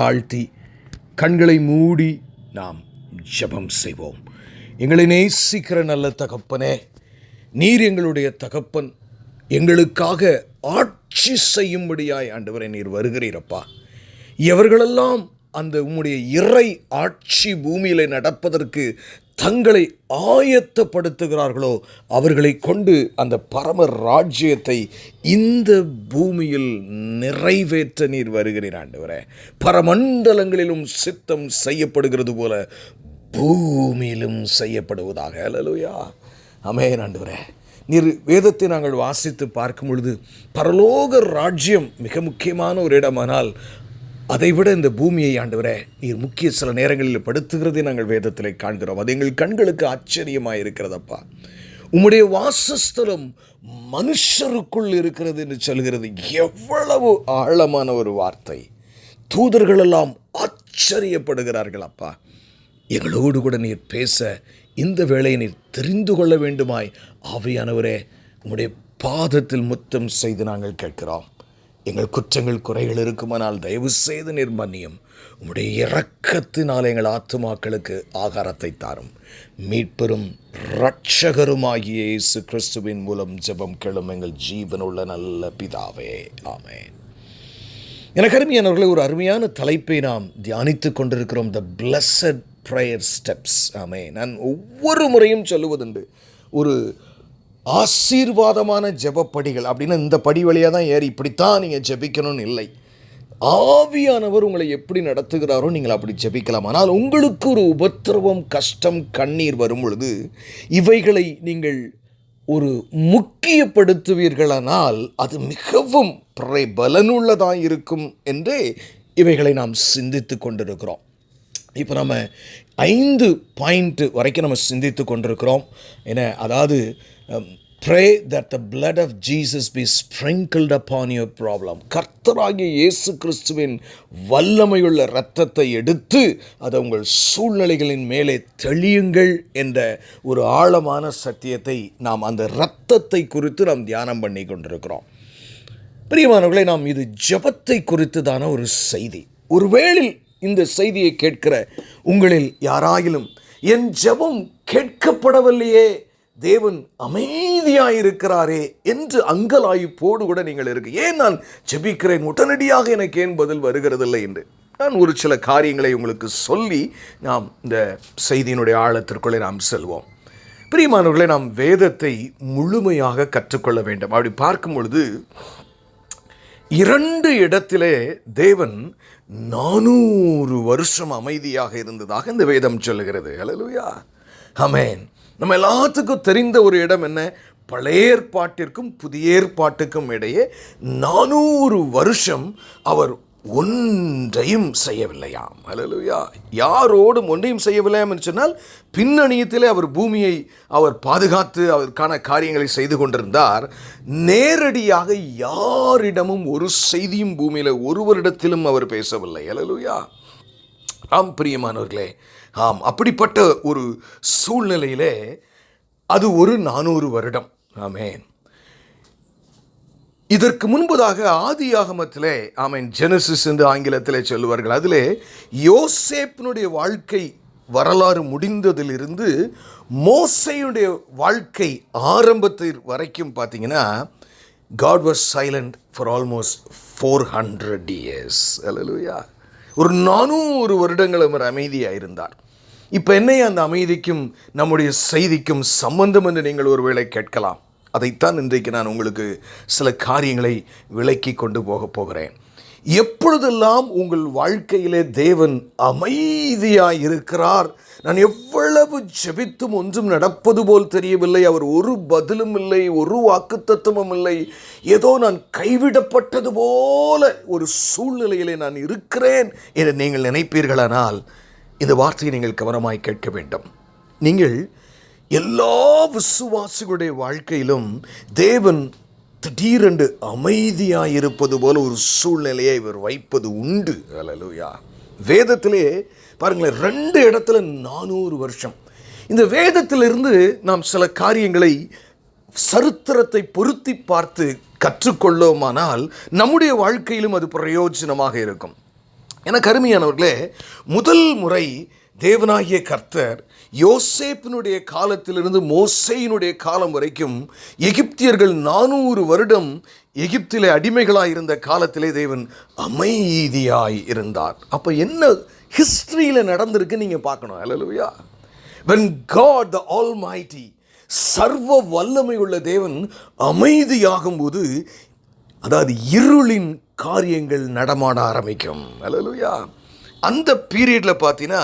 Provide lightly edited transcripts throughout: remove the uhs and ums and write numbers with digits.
தாழ்த்தி கண்களை மூடி நாம் ஜெபம் செய்வோம். எங்களை நேசிக்கிற நல்ல தகப்பனே, நீர் எங்களுடைய தகப்பன். எங்களுக்காக ஆட்சி செய்யும்படியாய் ஆண்டவரே நீர் வருகிறீரப்பா. எவர்களெல்லாம் அந்த உம்முடைய இறை ஆட்சி பூமியிலே நடப்பதற்கு தங்களை ஆயத்தப்படுத்துகிறார்களோ அவர்களை கொண்டு அந்த பரம ராஜ்யத்தை இந்த பூமியில் நிறைவேற்ற நீர் வருகிறீர் ஆண்டவரே. பரமண்டலங்களிலும் சித்தம் செய்யப்படுகிறது போல பூமியிலும் செய்யப்படுவதாக. அல்லேலூயா, ஆமென் ஆண்டவரே. நீர் வேதத்தை நாங்கள் வாசித்து பார்க்கும் பொழுது பரலோக ராஜ்யம் மிக முக்கியமான ஒரு இடமானால் அதைவிட இந்த பூமியை ஆண்டவரே நீர் முக்கிய சில நேரங்களில் படுத்துகிறதை நாங்கள் வேதத்தில் காண்கிறோம். அது எங்கள் கண்களுக்கு ஆச்சரியமாக இருக்கிறதப்பா. உம்முடைய வாசஸ்தலம் மனுஷருக்குள் இருக்கிறது என்று சொல்கிறது. எவ்வளவு ஆழமான ஒரு வார்த்தை! தூதர்களெல்லாம் ஆச்சரியப்படுகிறார்கள் அப்பா. எங்களோடு கூட நீர் பேச இந்த வேளையை நீர் தெரிந்து கொள்ள வேண்டுமாய் ஆவியானவரே உம்முடைய பாதத்தில் முத்தம் செய்து நாங்கள் கேட்கிறோம். எங்கள் குற்றங்கள் குறைகள் இருக்குமானால் தயவு செய்து நீர் மன்னியும். உம்முடைய இரக்கத்தினால் எங்கள் ஆத்துமாக்களுக்கு ஆகாரத்தை தாரும். மீட்பெரும் இரட்சகருமாகிய இயேசு கிறிஸ்துவின் மூலம் ஜெபம் கேளும் எங்கள் ஜீவனுள்ள நல்ல பிதாவே, ஆமென். எனக்கு அருமையானவர்களே, ஒரு அருமையான தலைப்பை நாம் தியானித்து கொண்டிருக்கிறோம். The blessed prayer steps. ஆமென். நான் ஒவ்வொரு முறையும் சொல்லுவதுண்டு, ஒரு ஆசீர்வாதமான ஜெபப்படிகள் அப்படின்னா இந்த படி வழியாக தான் ஏறி இப்படித்தான் நீங்கள் ஜெபிக்கணும்னு இல்லை. ஆவியானவர் உங்களை எப்படி நடத்துகிறாரோ நீங்கள் அப்படி ஜெபிக்கலாம். ஆனால் உங்களுக்கு ஒரு உபத்திரவம், கஷ்டம், கண்ணீர் வரும் பொழுது இவைகளை நீங்கள் ஒரு முக்கியப்படுத்துவீர்களானால் அது மிகவும் பலனுள்ளதாக இருக்கும் என்றே இவைகளை நாம் சிந்தித்து கொண்டிருக்கிறோம். இப்போ நம்ம 5 பாயிண்ட் வரைக்கும் நம்ம சிந்தித்து கொண்டிருக்கிறோம். ஏன்னா அதாவது pray that the blood of Jesus be sprinkled upon your problem. கர்த்தராகிய இயேசு கிறிஸ்துவின் வல்லமையுள்ள இரத்தத்தை எடுத்து அதை உங்கள் சூழ்நிலைகளின் மேலே தெளியுங்கள் என்ற ஒரு ஆழமான சத்தியத்தை நாம் அந்த இரத்தத்தை குறித்து நாம் தியானம் பண்ணி கொண்டிருக்கிறோம். பிரியமானவர்களே, நாம் இது ஜெபத்தை குறித்து தான ஒரு செய்தி. ஒருவேளை இந்த செய்தியை கேட்கிற உங்களில் யாராயிலும் என் ஜெபம் கேட்கப்படவில்லையே, தேவன் அமைதியாயிருக்கிறாரே என்று அங்கலாய்ப்போடு கூட நீங்கள் இருக்கு. ஏன் நான் ஜெபிக்கிறேன், உடனடியாக எனக்கு ஏன் பதில் வருகிறதில்லை என்று நான் ஒரு சில காரியங்களை உங்களுக்கு சொல்லி நாம் இந்த செய்தியினுடைய ஆழத்திற்குள்ளே நாம் செல்வோம். பிரியமானவர்களே, நாம் வேதத்தை முழுமையாக கற்றுக்கொள்ள வேண்டும். அப்படி பார்க்கும் பொழுது 2 இடத்திலே தேவன் 400 வருஷம் அமைதியாக இருந்ததாக இந்த வேதம் சொல்லுகிறது. அல்லேலூயா, ஆமென். நம்ம எல்லாத்துக்கும் தெரிந்த ஒரு இடம் என்ன? பழைய ஏற்பாட்டிற்கும் புதிய ஏற்பாட்டுக்கும் இடையே 400 வருஷம் அவர் ஒன்றையும் செய்யவில்லையாம். அல்லேலூயா, யாரோடும் ஒன்றையும் செய்யவில்லையாம் என்று சொன்னால் பின்னணியத்திலே அவர் பூமியை அவர் பாதுகாத்து அதற்கான காரியங்களை செய்து கொண்டிருந்தார். நேரடியாக யாரிடமும் ஒரு செய்தியும் பூமியில் ஒருவரிடத்திலும் அவர் பேசவில்லை. அல்லேலூயா, ஆம் பிரியமானவர்களே, ஆம். அப்படிப்பட்ட ஒரு சூழ்நிலையிலே அது ஒரு 400 வருடம். ஆமென். இதற்கு முன்பதாக ஆதியாகமத்திலே, ஆமென், ஜெனசிஸ் என்று ஆங்கிலத்திலே சொல்லுவார்கள், அதிலே யோசேப்பினுடைய வாழ்க்கை வரலாறு முடிந்ததிலிருந்து மோசேயுடைய வாழ்க்கை ஆரம்பத்தில் வரைக்கும் பார்த்தீங்கன்னா God was silent for almost 400 years. அல்லேலூயா, ஒரு 400 வருடங்கள் அவர் அமைதியாக இருந்தார். இப்போ என்னையா அந்த அமைதிக்கும் நம்முடைய செய்திக்கும் சம்பந்தம் என்று நீங்கள் ஒருவேளை கேட்கலாம். அதைத்தான் இன்றைக்கு நான் உங்களுக்கு சில காரியங்களை விளக்கி கொண்டு போகிறேன். எப்பொழுதெல்லாம் உங்கள் வாழ்க்கையிலே தேவன் அமைதியாக இருக்கிறார், நான் எவ்வளவு ஜெபித்தும் ஒன்றும் நடப்பது போல் தெரியவில்லை, அவர் ஒரு பதிலும் இல்லை, ஒரு வாக்குத்தத்தமும் இல்லை, ஏதோ நான் கைவிடப்பட்டது போல ஒரு சூழ்நிலையிலே நான் இருக்கிறேன் என்று நீங்கள் நினைப்பீர்களானால் இந்த வார்த்தையை நீங்கள் கவனமாய் கேட்க வேண்டும். நீங்கள் எல்லா விசுவாசிகளுடைய வாழ்க்கையிலும் தேவன் திடீரென்று அமைதியாயிருப்பது போல ஒரு சூழ்நிலையை இவர் வைப்பது உண்டு. அல்லேலூயா, வேதத்திலே பாருங்களேன், 2 இடத்துல 400 வருஷம். இந்த வேதத்திலிருந்து நாம் சில காரியங்களை சரித்திரத்தை பொருத்தி பார்த்து கற்றுக்கொள்ளோமானால் நம்முடைய வாழ்க்கையிலும் அது பிரயோஜனமாக இருக்கும். எனக்கு அருமையானவர்களே, முதல் முறை தேவனாகிய கர்த்தர் யோசேப்பினுடைய காலத்திலிருந்து மோசேயினுடைய காலம் வரைக்கும் எகிப்தியர்கள் 400 வருடம் எகிப்திலே அடிமைகளாய் இருந்த காலத்திலே தேவன் அமைதியாய் இருந்தார். அப்போ என்ன ஹிஸ்டரியில் நடந்திருக்கு நீங்கள் பார்க்கணும். ஹல்லேலூயா. when God the Almighty, சர்வ வல்லமை உள்ள தேவன் அமைதியாகும்போது, அதாவது இருளின் காரியங்கள் நடமாட ஆரம்பிக்கும். ஹல்லேலூயா. அந்த பீரியடில் பார்த்தீங்கன்னா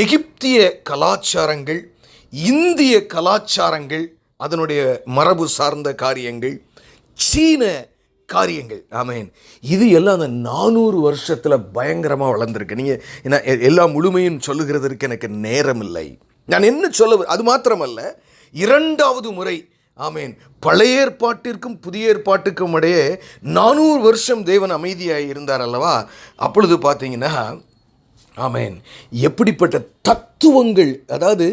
எகிப்திய கலாச்சாரங்கள், இந்திய கலாச்சாரங்கள், அதனுடைய மரபு சார்ந்த காரியங்கள், சீன காரியங்கள், ஆமேன், இது எல்லாம் அந்த 400 வருஷத்தில் பயங்கரமாக வளர்ந்துருக்கு. நீங்கள் என்ன எல்லா முழுமையும் சொல்லுகிறதற்கு எனக்கு நேரம் இல்லை. நான் என்ன சொல்ல, அது மாத்திரமல்ல, இரண்டாவது முறை, ஆமேன், பழைய ஏற்பாட்டிற்கும் புதிய ஏற்பாட்டுக்கும் இடையே 400 வருஷம் தேவன் அமைதியாக இருந்தார் அல்லவா. அப்பொழுது பார்த்தீங்கன்னா, ஆமேன், எப்படிப்பட்ட தத்துவங்கள், அதாவது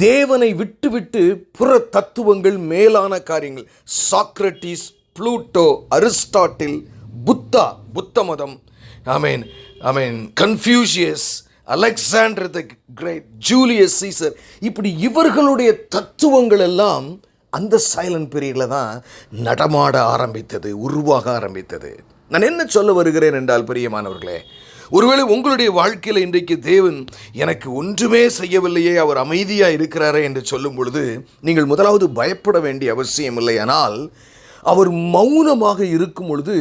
தேவனை விட்டு விட்டு புற தத்துவங்கள், மேலான காரியங்கள், சாக்ரட்டிஸ், புளூட்டோ, அரிஸ்டாட்டில், புத்த மதம், ஆமேன், ஆமேன், Confucius, Alexander the Great, Julius Caesar, இப்படி இவர்களுடைய தத்துவங்கள் எல்லாம் அந்த சைலண்ட் பீரியடில் தான் நடமாட ஆரம்பித்தது, உருவாக ஆரம்பித்தது. நான் என்ன சொல்ல வருகிறேன் என்றால், பிரியமானவர்களே, ஒருவேளை உங்களுடைய வாழ்க்கையில் இன்றைக்கு தேவன் எனக்கு ஒன்றுமே செய்யவில்லையே, அவர் அமைதியாக இருக்கிறாரே என்று சொல்லும் பொழுது நீங்கள் முதலாவது பயப்பட வேண்டிய அவசியம் இல்லை. ஆனால் அவர் மௌனமாக இருக்கும் பொழுது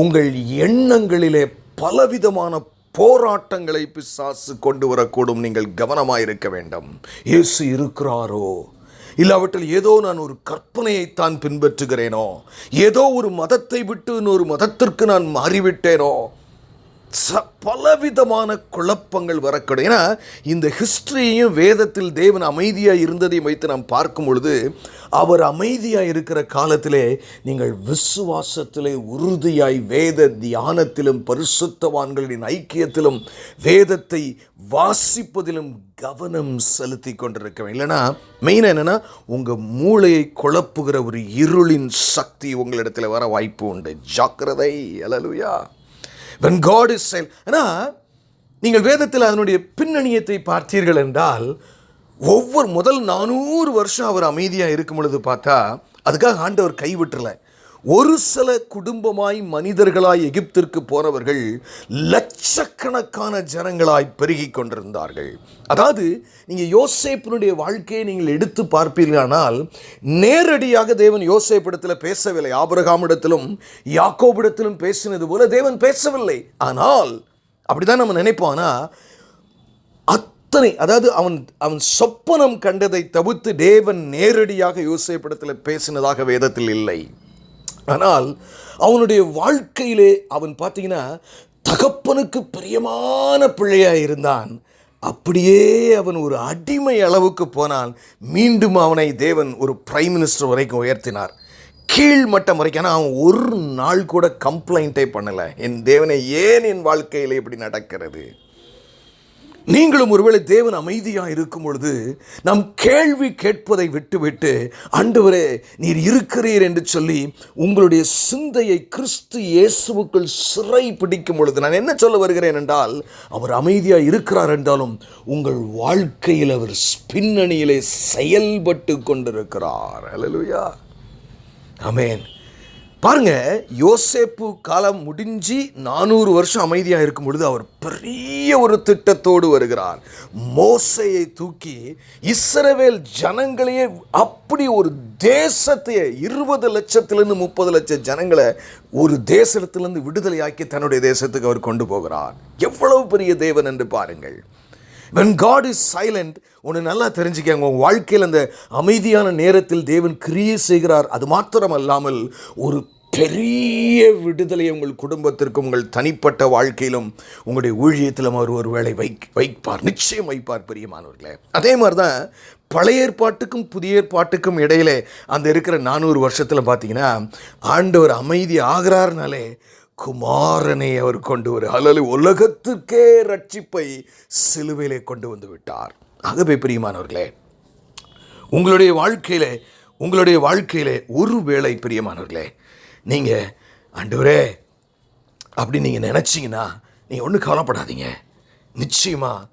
உங்கள் எண்ணங்களிலே பலவிதமான போராட்டங்களை பிசாசு கொண்டு வரக்கூடும். நீங்கள் கவனமாக இருக்க வேண்டும். இயேசு இருக்கிறாரோ, இல்லாவற்றில் ஏதோ நான் ஒரு கற்பனையைத்தான் பின்பற்றுகிறேனோ, ஏதோ ஒரு மதத்தை விட்டு இன்னொரு மதத்திற்கு நான் மாறிவிட்டேனோ, பலவிதமான குழப்பங்கள் வரக்கூடும். ஏன்னா இந்த ஹிஸ்டரியையும் வேதத்தில் தேவன் அமைதியாக இருந்ததையும் வைத்து நாம் பார்க்கும் பொழுது, அவர் அமைதியாக இருக்கிற காலத்திலே நீங்கள் விசுவாசத்திலே உறுதியாய் வேத தியானத்திலும் பரிசுத்தவான்களின் ஐக்கியத்திலும் வேதத்தை வாசிப்பதிலும் கவனம் செலுத்தி கொண்டிருக்க. இல்லைன்னா மெயினாக என்னென்னா, உங்கள் மூளையை குழப்புகிற ஒரு இருளின் சக்தி உங்களிடத்தில் வர வாய்ப்பு உண்டு. ஜாக்கிரதை. ஹல்லேலூயா. when God is silent. ஆனால் நீங்கள் வேதத்தில் அதனுடைய பின்னணியத்தை பார்த்தீர்கள் என்றால், ஒவ்வொரு முதல் 400 வருஷம் அவர் அமைதியாக இருக்கும் பொழுது பார்த்தா, அதுக்காக ஆண்டவர் கைவிட்டுறல. ஒரு சில குடும்பமாய் மனிதர்களாய் எகிப்திற்கு போனவர்கள் லட்சக்கணக்கான ஜனங்களாய் பெருகி கொண்டிருந்தார்கள். அதாவது நீங்கள் யோசேப்பினுடைய வாழ்க்கையை நீங்கள் எடுத்து பார்ப்பீர்களானால், நேரடியாக தேவன் யோசேப்பிடத்தில் பேசவில்லை. ஆபிரகாமிடத்திலும் யாக்கோபிடத்திலும் பேசினது போல தேவன் பேசவில்லை. ஆனால் அப்படிதான் நம்ம நினைப்போம். அதாவது அவன் சொப்பனம் கண்டதை தவிர்த்து தேவன் நேரடியாக யோசேப்பிடத்தில் பேசினதாக வேதத்தில் இல்லை. ஆனால் அவனுடைய வாழ்க்கையிலே அவன் பார்த்தீங்கன்னா தகப்பனுக்கு பிரியமான பிள்ளையாக இருந்தான். அப்படியே அவன் ஒரு அடிமை அளவுக்கு போனான். மீண்டும் அவனை தேவன் ஒரு பிரைம் மினிஸ்டர் வரைக்கும் உயர்த்தினார், கீழ்மட்டம் வரைக்கும். ஆனால் அவன் ஒரு நாள் கூட கம்ப்ளைண்ட்டே பண்ணலை, என் தேவனை ஏன் என் வாழ்க்கையில் இப்படி நடக்கிறது. நீங்களும் ஒருவேளை தேவன் அமைதியாக இருக்கும் பொழுது நாம் கேள்வி கேட்பதை விட்டுவிட்டு, ஆண்டவரே நீர் இருக்கிறீர் என்று சொல்லி உங்களுடைய சிந்தையை கிறிஸ்து இயேசுவுக்குள் சிறை பிடிக்கும் பொழுது, நான் என்ன சொல்ல வருகிறேன் என்றால், அவர் அமைதியாக இருக்கிறார் என்றாலும் உங்கள் வாழ்க்கையில் அவர் பின்னணியிலே செயல்பட்டு கொண்டிருக்கிறார். ஹல்லேலூயா. ஆமென். பாருங்க, யோசேப்பு காலம் முடிஞ்சு 400 வருஷம் அமைதியாக இருக்கும் பொழுது அவர் பெரிய ஒரு திட்டத்தோடு வருகிறார். மோசேயை தூக்கி இஸ்ரவேல் ஜனங்களையே, அப்படி ஒரு தேசத்தையே 20 லட்சத்திலிருந்து 30 லட்சம் ஜனங்களை ஒரு தேசத்திலிருந்து விடுதலையாக்கி தன்னுடைய தேசத்துக்கு அவர் கொண்டு போகிறார். எவ்வளவு பெரிய தேவன் என்று பாருங்கள். when God is silent, ஒன்று நல்லா தெரிஞ்சுக்கங்க, உங்கள் வாழ்க்கையில் அந்த அமைதியான நேரத்தில் தேவன் கிரியை செய்கிறார். அது மாத்திரம் அல்லாமல் ஒரு பெரிய விடுதலையை உங்கள் குடும்பத்திற்கும் உங்கள் தனிப்பட்ட வாழ்க்கையிலும் உங்களுடைய ஊழியத்திலும் அவர் ஒரு வேளை வைப்பார், நிச்சயம் வைப்பார். பிரியமானவர்களே, அதே மாதிரி தான் பழைய ஏற்பாட்டுக்கும் புதிய ஏற்பாட்டுக்கும் இடையிலே அந்த இருக்கிற 400 வருஷத்தில் பார்த்தீங்கன்னா, ஆண்டவர் அமைதி ஆகிறார்னாலே குமாரனை அவர் கொண்டு அல்லது உலகத்துக்கே ரட்சிப்பை சிலுவையிலே கொண்டு வந்து விட்டார். ஆகவே பிரியமானவர்களே, உங்களுடைய வாழ்க்கையிலே ஒருவேளை பிரியமானவர்களே, நீங்கள் ஆண்டவரே அப்படி நீங்கள் நினச்சிங்கன்னா நீங்கள் ஒன்றும் கவலைப்படாதீங்க. நிச்சயமாக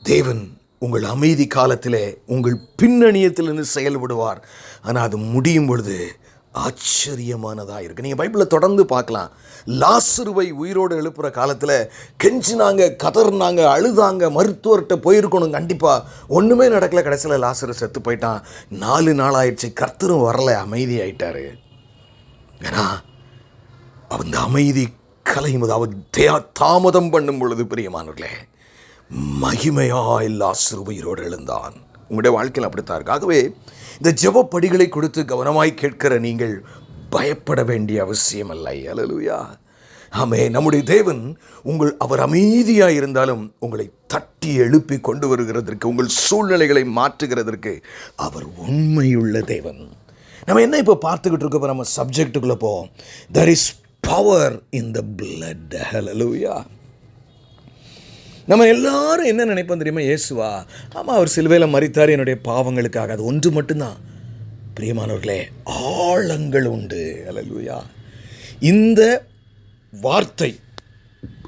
தேவன் உங்கள் அமைதி காலத்தில் உங்கள் பின்னணியத்திலிருந்து செயல்படுவார். ஆனால் அது முடியும் பொழுது ஆச்சரியமானதாக இருக்குது. நீங்கள் பைபிளில் தொடர்ந்து பார்க்கலாம். லாசருவை உயிரோடு எழுப்புகிற காலத்தில் கெஞ்சினாங்க, கதறினாங்க, அழுதாங்க, மருத்துவர்கிட்ட போயிருக்கணும், கண்டிப்பாக ஒன்றுமே நடக்கலை. கடைசியில் லாசரு செத்து போயிட்டான். 4 நாள் ஆயிடுச்சு, கர்த்தரும் வரலை, அமைதி ஆயிட்டார். ஏன்னா அந்த அமைதி கலையும் போது அவர் தாமதம் பண்ணும் பொழுது பிரியமானவர்களே மகிமையாய் லாசரு உயிரோடு எழுந்தான். உங்களுடைய வாழ்க்கையில் அப்படித்தான் இருக்கு. ஆகவே இந்த ஜெபப்படிகளை கொடுத்து கவனமாய் கேட்கிற நீங்கள் பயப்பட வேண்டிய அவசியம் இல்லை. அல்லேலூயா. ஆமே. நம்முடைய தேவன் அவர் அமைதியாக இருந்தாலும் உங்களை தட்டி எழுப்பி கொண்டு வருகிறதற்கு, உங்கள் சூழ்நிலைகளை மாற்றுகிறதற்கு அவர் உண்மையுள்ள தேவன். நம்ம என்ன இப்போ பார்த்துக்கிட்டு இருக்கோம்? நம்ம சப்ஜெக்டுக்குள்ளே போவோம். there is power in the blood. அல்லேலூயா. நம்ம எல்லாரும் என்ன நினைப்போம் தெரியுமா? இயேசுவா, ஆமாம் அவர் சிலுவையில் மரித்தார் என்னுடைய பாவங்களுக்காக. அது ஒன்று மட்டும்தான். பிரியமானவர்களே, ஆழங்கள் உண்டு. அல்லேலூயா. இந்த வார்த்தை,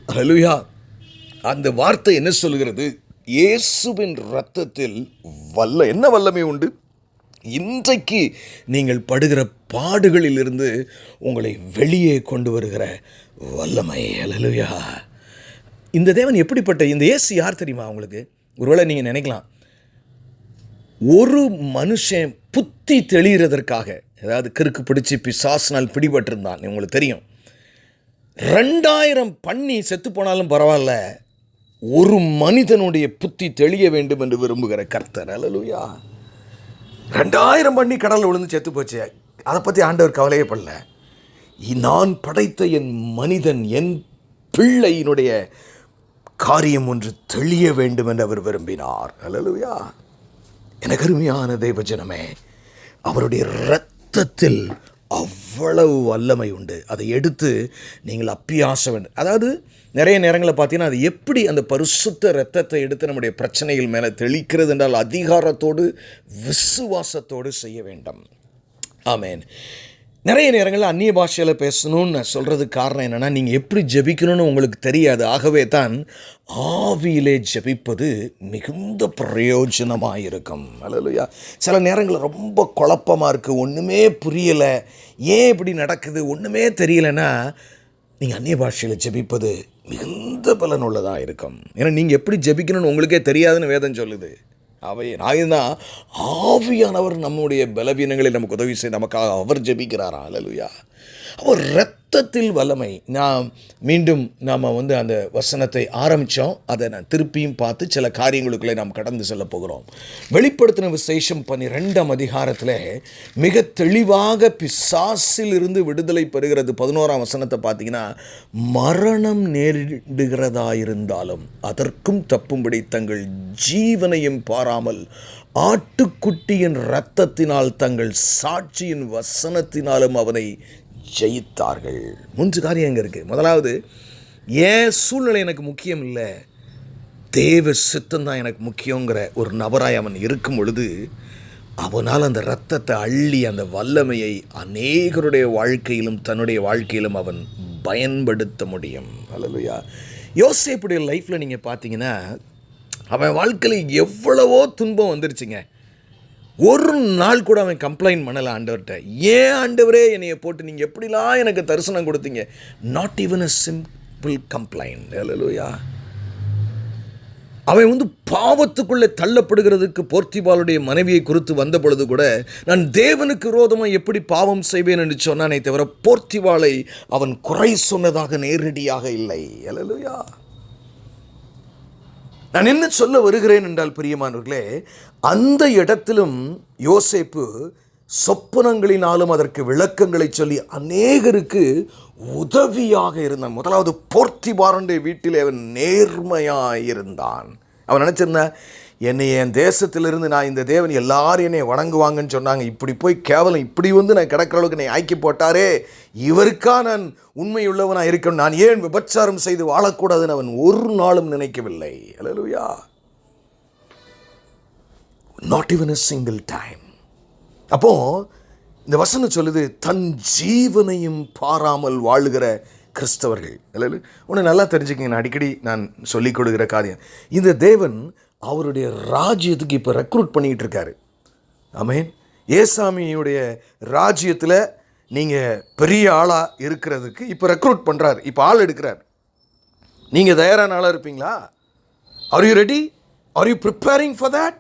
அல்லேலூயா, அந்த வார்த்தை என்ன சொல்கிறது? இயேசுவின் இரத்தத்தில் என்ன வல்லமை உண்டு? இன்றைக்கு நீங்கள் படுகிற பாடுகளிலிருந்து உங்களை வெளியே கொண்டு வருகிற வல்லமை. அல்லேலூயா. இந்த தேவன் எப்படிப்பட்ட இந்த இயேசு யார் தெரியுமா உங்களுக்கு? ஒருவேளை நீங்கள் நினைக்கலாம், ஒரு மனுஷன் புத்தி தெளிகிறதற்காக, ஏதாவது கிறுக்கு பிடிச்சி பிசாசினால் பிடிபட்டிருந்தான், உங்களுக்கு தெரியும், 2000 பண்ணி செத்து போனாலும் பரவாயில்ல, ஒரு மனிதனுடைய புத்தி தெளிய வேண்டும் என்று விரும்புகிற கர்த்தர். அல்லேலூயா. 2000 பண்ணி கடலில் விழுந்து செத்து போச்சு, அதை பற்றி ஆண்டவர் கவலையே படல. நான் படைத்த என் மனிதன், என் பிள்ளையினுடைய காரியம் ஒன்று தெளிய வேண்டும் என்று அவர் விரும்பினார். அல்லேலூயா. எனக்கு அருமையான தேவஜனமே, அவருடைய இரத்தத்தில் அவ்வளவு வல்லமை உண்டு. அதை எடுத்து நீங்கள் அப்பியாச வேண்டும். அதாவது நிறைய நேரங்களில் பார்த்தீங்கன்னா, அது எப்படி அந்த பரிசுத்த இரத்தத்தை எடுத்து நம்முடைய பிரச்சனைகள் மேலே தெளிக்கிறது என்றால் அதிகாரத்தோடு விசுவாசத்தோடு செய்ய வேண்டும். ஆமேன். நிறைய நேரங்களில் அந்நிய பாஷையில் பேசணும்னு நான் சொல்கிறதுக்கு காரணம் என்னென்னா, நீங்கள் எப்படி ஜெபிக்கணும்னு உங்களுக்கு தெரியாது. ஆகவே தான் ஆவியிலே ஜெபிப்பது மிகுந்த பிரயோஜனமாக இருக்கும். அல்லேலூயா. சில நேரங்களில் ரொம்ப குழப்பமாக இருக்குது, ஒன்றுமே புரியலை, ஏன் இப்படி நடக்குது ஒன்றுமே தெரியலைன்னா, நீங்கள் அந்நிய பாஷையில் ஜெபிப்பது மிகுந்த பலனுள்ளதாக இருக்கும். ஏன்னா நீங்கள் எப்படி ஜெபிக்கணும்னு உங்களுக்கே தெரியாதுன்னு வேதம் சொல்லுது. ஆகையினால் ஆவியானவர் நம்முடைய பலவீனங்களை நமக்கு உதவி செய்து நமக்காக அவர் ஜெபிக்கிறாரா. அல்லேலூயா. அவர் இரத்தத்தில் வல்லமை. மீண்டும் நாம் அந்த வசனத்தை ஆரம்பித்தோம், அதை நான் திருப்பியும் பார்த்து சில காரியங்களுக்குள்ளே நாம் கடந்து செல்ல போகிறோம். வெளிப்படுத்தின விசேஷம் 12ஆம் அதிகாரத்தில் மிக தெளிவாக பிசாசில் இருந்து விடுதலை பெறுகிறது. 11ஆம் வசனத்தை பார்த்தீங்கன்னா, மரணம் நேரிடுகிறதாயிருந்தாலும் அதற்கும் தப்பும்படி தங்கள் ஜீவனையும் பாராமல் ஆட்டுக்குட்டியின் இரத்தத்தினால் தங்கள் சாட்சியின் வசனத்தினாலும் அவனை ஜெயித்தார்கள். 3 காரியம் எங்கே இருக்குது? முதலாவது, ஏன் சூழ்நிலை எனக்கு முக்கியம் இல்லை, தேவ சித்தம் தான் எனக்கு முக்கியங்கிற ஒரு நபராய் அவன் இருக்கும் பொழுது அவனால் அந்த இரத்தத்தை அள்ளி அந்த வல்லமையை அநேகருடைய வாழ்க்கையிலும் தன்னுடைய வாழ்க்கையிலும் அவன் பயன்படுத்த முடியும். அல்லேலூயா. யோசேப்புடைய லைஃப்பில் நீங்கள் பார்த்தீங்கன்னா, அவன் வாழ்க்கையில் எவ்வளவோ துன்பம் வந்துருச்சுங்க. ஒரு நாள் கூட அவன் கம்ப்ளைண்ட் பண்ணலை ஆண்டவர்கிட்ட. ஏன் ஆண்டவரே என்னைய போட்டு நீங்கள் எப்படிலாம் எனக்கு தரிசனம் கொடுத்தீங்க? Not even a simple complaint. அல்லேலூயா. அவன் பாவத்துக்குள்ளே தள்ளப்படுகிறதுக்கு போர்த்திபாலுடைய மனைவியை குறித்து வந்த பொழுது கூட, நான் தேவனுக்கு விரோதமாக எப்படி பாவம் செய்வேன் என்று சொன்னானே தவிர போர்த்திபாலை அவன் குறை சொன்னதாக நேரடியாக இல்லை. அல்லேலூயா. நான் என்ன சொல்ல வருகிறேன் என்றால் பிரியமானவர்களே, அந்த இடத்திலும் யோசேப்பு சொப்பனங்களினாலும் அதற்கு விளக்கங்களை சொல்லி அநேகருக்கு உதவியாக இருந்தான். முதலாவது போர்த்திபாருடைய வீட்டில் அவன் நேர்மையாக இருந்தான். அவன் நினச்சிருந்தான், என்னை என் தேசத்திலிருந்து நான் இந்த தேவன் எல்லாரும் என்னை வணங்குவாங்கன்னு சொன்னாங்க, இப்படி போய் கேவலம் இப்படி நான் கிடக்கிற அளவுக்கு என்னை ஆக்கி போட்டாரே, இவருக்கா நான் உண்மையுள்ளவனாக இருக்கணும், நான் ஏன் விபச்சாரம் செய்து வாழக்கூடாதுன்னு அவன் ஒரு நாளும் நினைக்கவில்லை. அல்லேலூயா. Not even a single time. அப்போ இந்த வசனம் சொல்லுது, தன் ஜீவனையும் பாராமல் வாழுகிற கிறிஸ்தவர்கள். அல்லது ஒன்று நல்லா தெரிஞ்சுக்கிங்க, நான் அடிக்கடி நான் சொல்லிக் கொடுக்குற காரியம், இந்த தேவன் அவருடைய ராஜ்யத்துக்கு இப்போ ரெக்ரூட் பண்ணிகிட்டு இருக்காரு. ஆமென். ஏசாமியுடைய ராஜ்யத்தில் நீங்கள் பெரிய ஆளாக இருக்கிறதுக்கு இப்போ ரெக்ரூட் பண்ணுறாரு, இப்போ ஆள் எடுக்கிறார். நீங்கள் தயாரான ஆளாக இருப்பீங்களா? Are you ready? Are you preparing for that?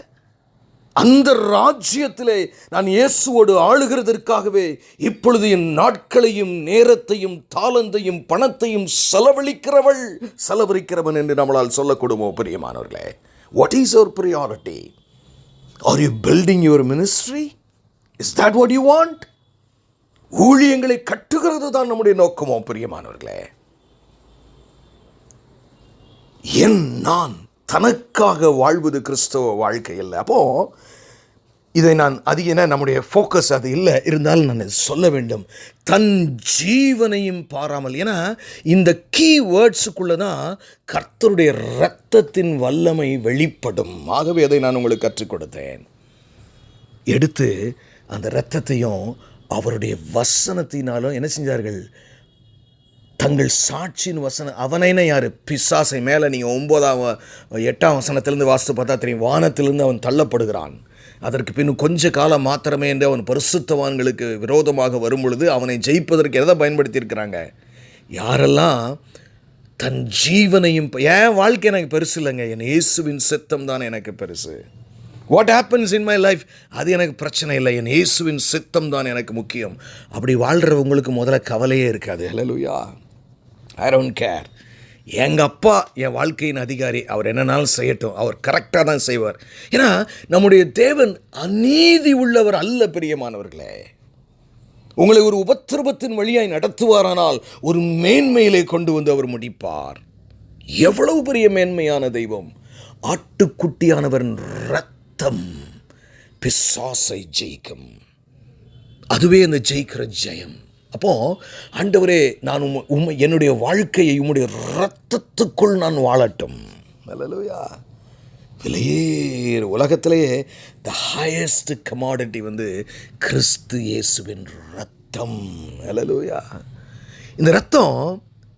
அந்த ராஜ்யத்திலே நான் இயேசுவோடு ஆளுகிறதற்காகவே இப்பொழுது என் நாட்களையும் நேரத்தையும் தாளந்தையும் பணத்தையும் செலவழிக்கிறவன் என்று நம்மளால் சொல்லக்கூடுமோ பிரியமானவர்களே? What is your priority? Are you building your ministry? Is that what you want? ஊழியங்களை கட்டுகிறது தான் நம்முடைய நோக்கமோ பிரியமானவர்களே? நான் தனக்காக வாழ்வது கிறிஸ்தவ வாழ்க்கை இல்லை. அப்போது இதை நான் அதிக நம்முடைய ஃபோக்கஸ் அது இல்லை, இருந்தாலும் நான் சொல்ல வேண்டும், தன் ஜீவனையும் பாராமல். ஏன்னா இந்த கீ வேர்ட்ஸுக்குள்ளே தான் கர்த்தருடைய இரத்தத்தின் வல்லமை வெளிப்படும். ஆகவே அதை நான் உங்களுக்கு கற்றுக் கொடுத்தேன். எடுத்து அந்த இரத்தத்தையும் அவருடைய வசனத்தினாலும் என்ன செஞ்சார்கள்? தங்கள் சாட்சியின் வசனம். அவனைனா யார்? பிசாசை. மேலே நீங்கள் 8ஆம் வசனத்திலிருந்து வாசித்து பார்த்தா தெரியும், வானத்திலிருந்து அவன் தள்ளப்படுகிறான். அதற்கு பின் கொஞ்ச காலம் மாத்திரமே என்று அவன் பரிசுத்தவான்களுக்கு விரோதமாக வரும் பொழுது அவனை ஜெயிப்பதற்கு எதை பயன்படுத்தியிருக்கிறாங்க? யாரெல்லாம் தன் ஜீவனையும், என் வாழ்க்கை எனக்கு பெருசு இல்லைங்க, என் இயேசுவின் சித்தம் தான் எனக்கு பெருசு. What happens in my life அது எனக்கு பிரச்சனை இல்லை, என் இயேசுவின் சித்தம் தான் எனக்கு முக்கியம். அப்படி வாழ்கிறவங்களுக்கு முதல்ல கவலையே இருக்காது. ஹல்லேலூயா. I don't care. எங்கள் அப்பா என் வாழ்க்கையின் அதிகாரி, அவர் என்னன்னாலும் செய்யட்டும், அவர் கரெக்டாக தான் செய்வார். ஏன்னா நம்முடைய தேவன் அநீதி உள்ளவர் அல்ல பிரியமானவர்களே. உங்களை ஒரு உபத்திரவத்தின் வழியாய் நடத்துவாரானால் ஒரு மேன்மையிலே கொண்டு வந்து அவர் முடிப்பார். எவ்வளவு பெரிய மேன்மையான தெய்வம்! ஆட்டுக்குட்டியானவரின் இரத்தம் பிசாசை ஜெயிக்கும். அதுவே அந்த ஜெயிக்கிற ஜெயம். அப்போது ஆண்டவரே, நான் என்னுடைய வாழ்க்கையை உம்முடைய இரத்தத்துக்குள் நான் வாழட்டும். ஹல்லேலூயா. விலையேற உலகத்திலேயே த ஹையஸ்ட் கமாடிட்டி கிறிஸ்து இயேசுவின் இரத்தம். ஹல்லேலூயா. இந்த இரத்தம்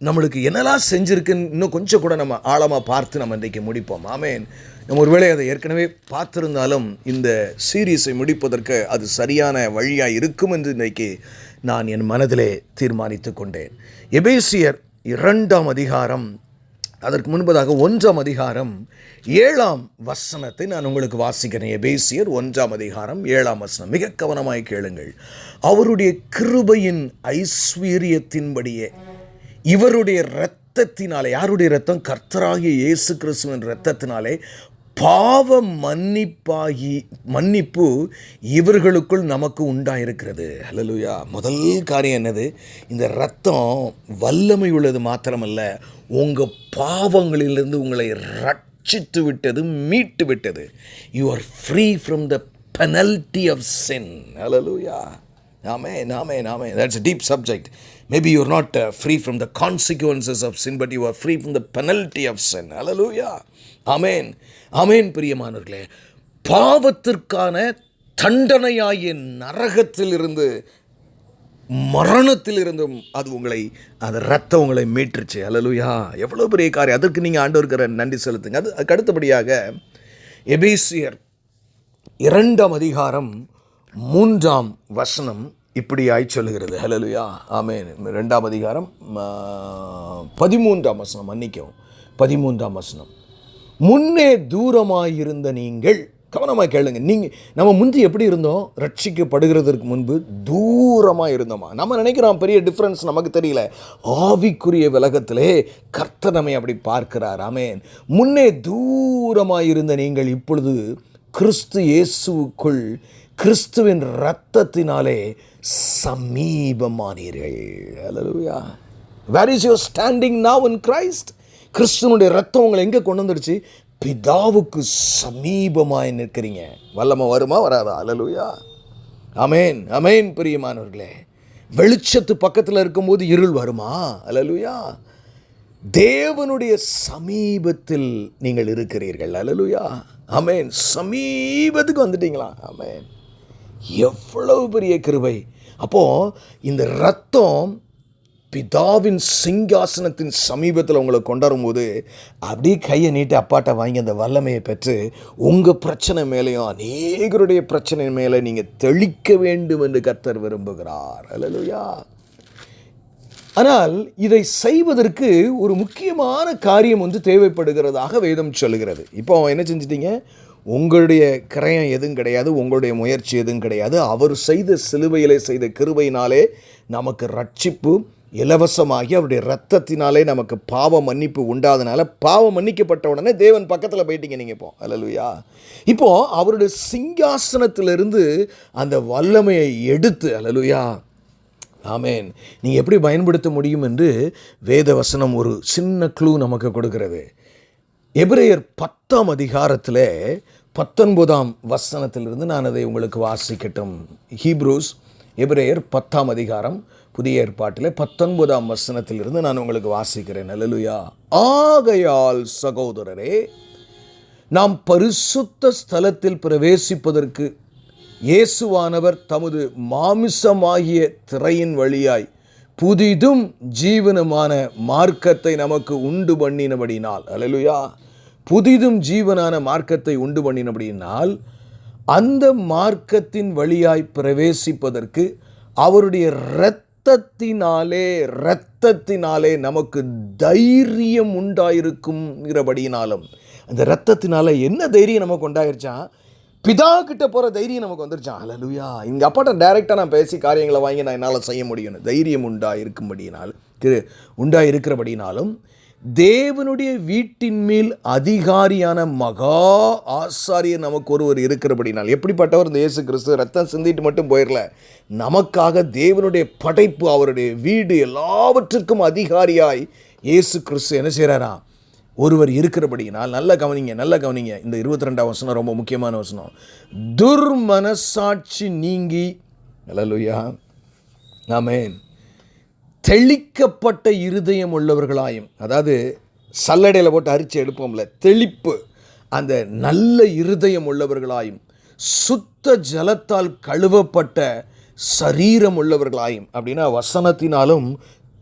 நம்மளுக்கு என்னெல்லாம் செஞ்சுருக்குன்னு இன்னும் கொஞ்சம் கூட நம்ம ஆழமாக பார்த்து நம்ம இன்றைக்கு முடிப்போம். ஆமேன். நம்ம ஒருவேளை அதை ஏற்கனவே பார்த்துருந்தாலும் இந்த சீரீஸை முடிப்பதற்கு அது சரியான வழியாக இருக்கும் என்று இன்றைக்கு நான் என் மனதிலே தீர்மானித்து கொண்டேன். எபேசியர் 2ஆம் அதிகாரம், அதற்கு முன்பதாக 1ஆம் அதிகாரம் 7ஆம் வசனத்தை நான் உங்களுக்கு வாசிக்கிறேன். எபேசியர் 1ஆம் அதிகாரம் 7ஆம் வசனம். மிக கவனமாய் கேளுங்கள். அவருடைய கிருபையின் ஐஸ்வர்யத்தின்படியே இவருடைய இரத்தத்தினாலே, யாருடைய இரத்தம்? கர்த்தராகிய இயேசு கிறிஸ்துவின் இரத்தத்தினாலே பாவ மன்னிப்பு இவர்களுக்குள் நமக்கு உண்டாயிருக்கிறது. ஹல்லேலூயா. முதல் காரியம் என்னது? இந்த இரத்தம் வல்லமை உள்ளது மாத்திரமல்ல, உங்கள் பாவங்களிலிருந்து உங்களை ரட்சித்து விட்டது, மீட்டு விட்டது. You are free from the penalty of sin. Hallelujah. Amen, amen, amen. That's a deep subject. Maybe you're not free from the consequences of sin, but you are free from the penalty of sin. Hallelujah. Amen. Amen, பிரியமானவர்களே. பாவத்திற்கான தண்டனையாகிய நரகத்திலிருந்து, மரணத்திலிருந்தும் அது உங்களை, அந்த ரத்தம் உங்களை மீட்டுருச்சு. ஹல்லேலூயா. எவ்வளோ பெரிய காரியம்! அதற்கு நீங்கள் ஆண்டவருக்கு நன்றி செலுத்துங்க. அதுக்கு அடுத்தபடியாக எபேசியர் 2ஆம் அதிகாரம் 3ஆம் வசனம் இப்படியாய் சொல்லுகிறது. ஹல்லேலூயா. ஆமென். 2ஆம் அதிகாரம் 13ஆம் வசனம், மன்னிக்கவும், 13ஆம் வசனம். முன்னே தூரமாயிருந்த நீங்கள், கவனமாக கேளுங்க, நம்ம முந்தி எப்படி இருந்தோம்? ரட்சிக்கப்படுகிறதற்கு முன்பு தூரமாக இருந்தோமா? நம்ம நினைக்கிறோம் பெரிய டிஃப்ரென்ஸ் நமக்கு தெரியல. ஆவிக்குரிய விலகத்திலே கர்த்தர் நம்மை அப்படி பார்க்கிறார். ஆமென். முன்னே தூரமாயிருந்த நீங்கள் இப்பொழுது கிறிஸ்து இயேசுவுக்குள் கிறிஸ்துவின் இரத்தத்தினாலே சமீபமானீர்கள். ஹல்லேலூயா. Where is your standing now in Christ? கிறிஸ்துவனுடைய இரத்தம் உங்களை எங்கே கொண்டு வந்துடுச்சு? பிதாவுக்கு சமீபமாய் நிற்கிறீங்க. வல்லமை வருமா வராதா? ஹல்லேலூயா. ஆமென், ஆமென். பிரியமானவர்களே, வெளிச்சத்து பக்கத்தில் இருக்கும்போது இருள் வருமா? ஹல்லேலூயா. தேவனுடைய சமீபத்தில் நீங்கள் இருக்கிறீர்கள். ஹல்லேலூயா. ஆமென். சமீபத்துக்கு வந்துட்டீங்களா? ஆமென். எவ்வளவு பெரிய கிருபை! அப்போது இந்த இரத்தம் பிதாவின் சிங்காசனத்தின் சமீபத்தில் உங்களை கொண்டாடும்போது அப்படியே கையை நீட்டி அப்பாட்ட வாங்கி அந்த வல்லமையை பெற்று உங்கள் பிரச்சனை மேலேயும் அநேகருடைய பிரச்சனை மேலே நீங்கள் தெளிக்க வேண்டும் என்று கர்த்தர் விரும்புகிறார். அல்லேலூயா. ஆனால் இதை செய்வதற்கு ஒரு முக்கியமான காரியம் ஒன்று தேவைப்படுகிறதாக வேதம் சொல்லுகிறது. இப்போ என்ன செஞ்சிட்டீங்க? உங்களுடைய கிரயம் எதுவும் கிடையாது, உங்களுடைய முயற்சி எதுவும் கிடையாது. அவர் செய்த சிலுவையிலே செய்த கிருபையினாலே நமக்கு ரட்சிப்பு இலவசமாகி அவருடைய இரத்தத்தினாலே நமக்கு பாவ மன்னிப்பு உண்டாதனால பாவம் மன்னிக்கப்பட்ட உடனே தேவன் பக்கத்தில் போயிட்டீங்க நீங்கள். இப்போ அல்லேலூயா. இப்போது அவருடைய சிங்காசனத்திலிருந்து அந்த வல்லமையை எடுத்து, அல்லேலூயா, ஆமேன், நீங்கள் எப்படி பயன்படுத்த முடியும் என்று வேத வசனம் ஒரு சின்ன க்ளூ நமக்கு கொடுக்கிறது. எபிரேயர் 10ஆம் அதிகாரத்தில் 19ஆம் வசனத்திலிருந்து நான் அதை உங்களுக்கு வாசிக்கட்டும். ஹீப்ரூஸ், எபிரேயர் 10ஆம் அதிகாரம், புதிய ஏற்பாட்டில் 19ஆம் வசனத்திலிருந்து நான் உங்களுக்கு வாசிக்கிறேன். அல்லேலூயா. ஆகையால் சகோதரரே, நாம் பரிசுத்த ஸ்தலத்தில் பிரவேசிப்பதற்கு இயேசுவானவர் தமது மாமிசமாகிய திரையின் வழியாய் புதிதும் ஜீவனுமான மார்க்கத்தை நமக்கு உண்டு பண்ணினபடினால், அல்லேலூயா, புதிதும் ஜீவனான மார்க்கத்தை உண்டு பண்ணினபடினால் அந்த மார்க்கத்தின் வழியாய் பிரவேசிப்பதற்கு அவருடைய இரத்தத்தினாலே நமக்கு தைரியம் உண்டாயிருக்குங்கிறபடினாலும், அந்த இரத்தத்தினால என்ன தைரியம் நமக்கு உண்டாயிருச்சா? பிதா கிட்ட போகிற தைரியம் நமக்கு வந்துருச்சான். அல்லேலூயா. இங்கே அப்பாட்ட டைரெக்டாக நான் பேசி காரியங்களை வாங்கி நான் என்னால் செய்ய முடியும். தைரியம் உண்டாயிருக்கிறபடினாலும் தேவனுடைய வீட்டின் மேல் அதிகாரியான மகா ஆசாரியர் நமக்கு ஒருவர் இருக்கிறபடினால். எப்படிப்பட்டவர்? இந்த இயேசு கிறிஸ்து ரத்தம் சிந்திட்டு மட்டும் போயிடல, நமக்காக தேவனுடைய படைப்பு, அவருடைய வீடு, எல்லாவற்றுக்கும் அதிகாரியாய் இயேசு கிறிஸ்து என்ன செய்கிறாரா? ஒருவர் இருக்கிறபடினால். நல்ல கவனிங்க. இந்த 22ஆம் வசனம் ரொம்ப முக்கியமான வசனம். துர்மனசாட்சி நீங்கி, அல்லேலூயா, ஆமென், தெளிக்கப்பட்ட இருதயம் உள்ளவர்களாயும், அதாவது சல்லடையில் போட்டு அரிச்சு எடுப்போம்ல, தெளிப்பு, அந்த நல்ல இருதயம் உள்ளவர்களாயும், சுத்த ஜலத்தால் கழுவப்பட்ட சரீரம் உள்ளவர்களாயும், அப்படின்னா வசனத்தினாலும்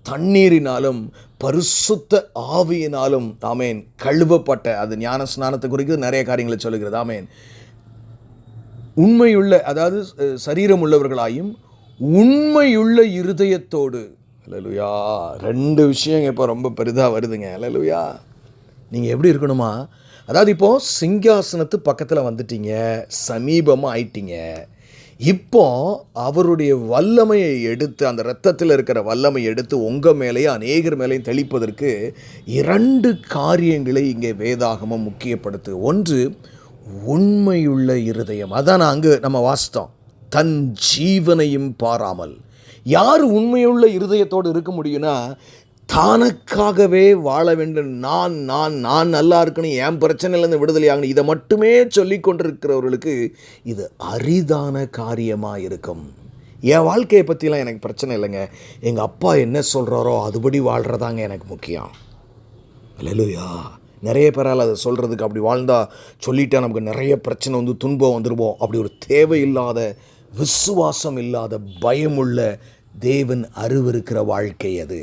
தண்ணீரினாலும் பரிசுத்த ஆவியினாலும், ஆமேன், கழுவப்பட்ட, அது ஞான ஸ்நானத்தை குறித்து நிறைய காரியங்களை சொல்லுகிறது. ஆமேன். உண்மையுள்ள, அதாவது சரீரம் உள்ளவர்களாயும் உண்மையுள்ள இருதயத்தோடு, அல்லேலூயா. 2 விஷயம் இப்போ ரொம்ப பெரிதாக வருதுங்க. அல்லேலூயா. நீங்கள் எப்படி இருக்கணுமா? அதாவது இப்போது சிங்காசனத்து பக்கத்தில் வந்துட்டீங்க, சமீபமாக ஆயிட்டீங்க. இப்போ அவருடைய வல்லமையை எடுத்து, அந்த இரத்தத்தில் இருக்கிற வல்லமையை எடுத்து உங்கள் மேலேயும் அநேகர் மேலேயும் தெளிப்பதற்கு 2 காரியங்களை இங்கே வேதாகமம் முக்கியப்படுத்து. ஒன்று, உண்மையுள்ள இருதயம். அதான் அங்கு நம்ம வாசித்தோம், தன் ஜீவனையும் பாராமல். யார் உண்மையுள்ள இருதயத்தோடு இருக்க முடியும்னா, தனக்காகவே வாழ வேண்டும், நான் நான் நான் நல்லா இருக்கணும், என் பிரச்சனையிலேருந்து விடுதலை ஆகணும், இதை மட்டுமே சொல்லி கொண்டிருக்கிறவர்களுக்கு இது அரிதான காரியமாக இருக்கும். என் வாழ்க்கையை பற்றிலாம் எனக்கு பிரச்சனை இல்லைங்க, எங்கள் அப்பா என்ன சொல்கிறாரோ அதுபடி வாழ்கிறதாங்க எனக்கு முக்கியம். அல்லேலூயா. நிறைய பேரால் அதை சொல்கிறதுக்கு, அப்படி வாழ்ந்தால் சொல்லிட்டா நமக்கு நிறைய பிரச்சனை வந்து துன்பம் வந்துடுவோம், அப்படி ஒரு தேவையில்லாத, விசுவாசம் இல்லாத, பயமுள்ள, தேவன் அருவருக்கிற வாழ்க்கை அது.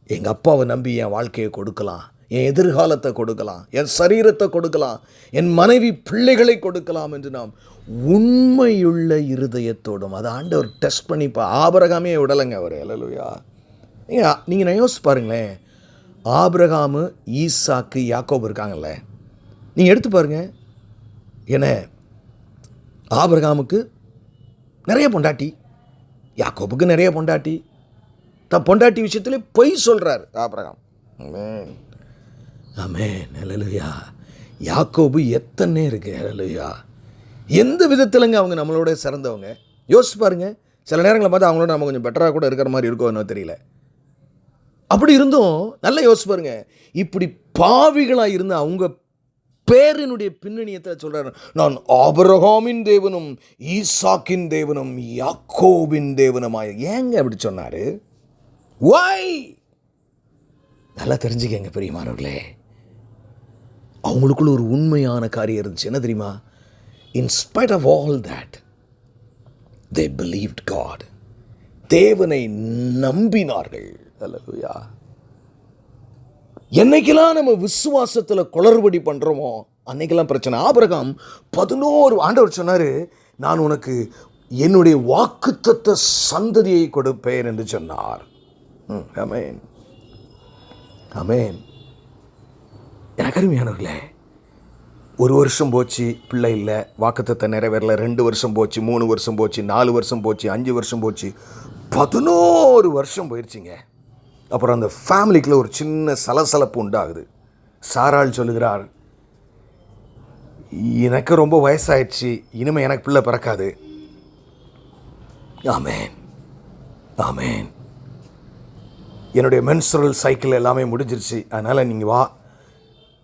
எங்கள் அப்பாவை நம்பி என் வாழ்க்கையை கொடுக்கலாம், என் எதிர்காலத்தை கொடுக்கலாம், என் சரீரத்தை கொடுக்கலாம், என் மனைவி பிள்ளைகளை கொடுக்கலாம் என்று நாம் உண்மையுள்ள இருதயத்தோடும், அதை ஆண்டவர் டெஸ்ட் பண்ணிப்பா. ஆபிரகாமே விடலைங்க அவர். அல்லேலூயா. நீங்கள் நான் யோசிச்சு பாருங்களேன், ஆபிரகாமு, ஈசாக்கு, யாக்கோபு இருக்காங்கல்ல, நீங்கள் எடுத்து பாருங்கள். என்ன, ஆபிரகாமுக்கு நிறைய பொண்டாட்டி, யாக்கோபுக்கு நிறைய பொண்டாட்டி, தன் பொண்டாட்டி விஷயத்தில் பொய் சொல்கிறார் ஆபிரகாம். ஆமென், ஆமென், அல்லேலூயா. யாக்கோபு எத்தனை இருக்கு. அல்லேலூயா. எந்த விதத்திலங்க அவங்க நம்மளோட சிறந்தவங்க? யோசிச்சு பாருங்க. சில நேரங்களில் பார்த்து அவங்களோட நம்ம கொஞ்சம் பெட்டராக கூட இருக்கிற மாதிரி இருக்கோ என்னோ தெரியல. அப்படி இருந்தும் நல்லா யோசிச்சு பாருங்க, இப்படி பாவிகளாக இருந்த அவங்க பேரினுடைய பின்னணியத்தை சொல்கிறார். நான் ஆபிரகாமின் தேவனும் ஈசாக்கின் தேவனும் யாக்கோபின் தேவனுமாய். ஏங்க அப்படி சொன்னார்? Why? நல்லா தெரிஞ்சுக்கங்க பிரியமானவர்களே, அவங்களுக்குள்ள ஒரு உண்மையான காரியம் இருந்துச்சு. என்ன தெரியுமா? In spite of all that, they believed God. தேவனை நம்பினார்கள். அல்லேலூயா. என்னைக்கெல்லாம் நம்ம விசுவாசத்தில் குளறுபடி பண்ணுறோமோ அன்னைக்கெல்லாம் பிரச்சனை. ஆபிரகாம் 11 ஆண்டவர் சொன்னார், நான் உனக்கு என்னுடைய வாக்குத்தத்த சந்ததியை கொடுப்பேன் என்று சொன்னார். ஆமென், ஆமென். எனக்கு அருமையானவர்களே, 1 வருஷம் போச்சு, பிள்ளை இல்லை, வாக்குத்தத்தை நிறைவேறல. 2 வருஷம் போச்சு, 3 வருஷம் போச்சு, 4 வருஷம் போச்சு, 5 வருஷம் போச்சு, 11 வருஷம் போயிடுச்சிங்க. அப்புறம் அந்த ஃபேமிலிக்குள்ள ஒரு சின்ன சலசலப்பு உண்டாகுது. சாராள் சொல்லுகிறார், எனக்கு ரொம்ப வயசாயிடுச்சு, இனிமேல் எனக்கு பிள்ளை பிறக்காது. ஆமென், ஆமென். என்னுடைய மென்சுரல் சைக்கிள் எல்லாமே முடிஞ்சிருச்சு, அதனால் நீங்கள் வா,